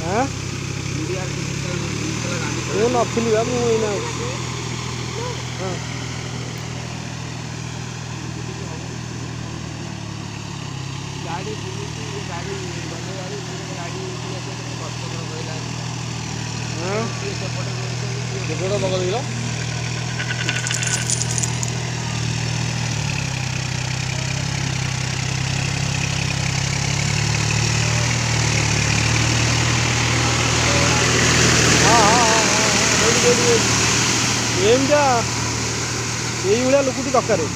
हाँ ମୁଁ ନଥିଲି ବା ମୁଁ ଏଇନା ଅଛି। ହଁ ଗାଡ଼ି ବୁଲୁଛି ଗାଡ଼ି ଗଲେ ଗାଡ଼ି ଗାଡ଼ି ବର୍ତ୍ତମାନ କହିଲାନି ହଁ କିଏ ସେପଟେ ରହୁଛନ୍ତି କିଏ କେତେଟା ବଗଲ କିଲୋ ଏମିତିଆ ଏଇଭଳିଆ ଲୋକଟି ଦରକାର।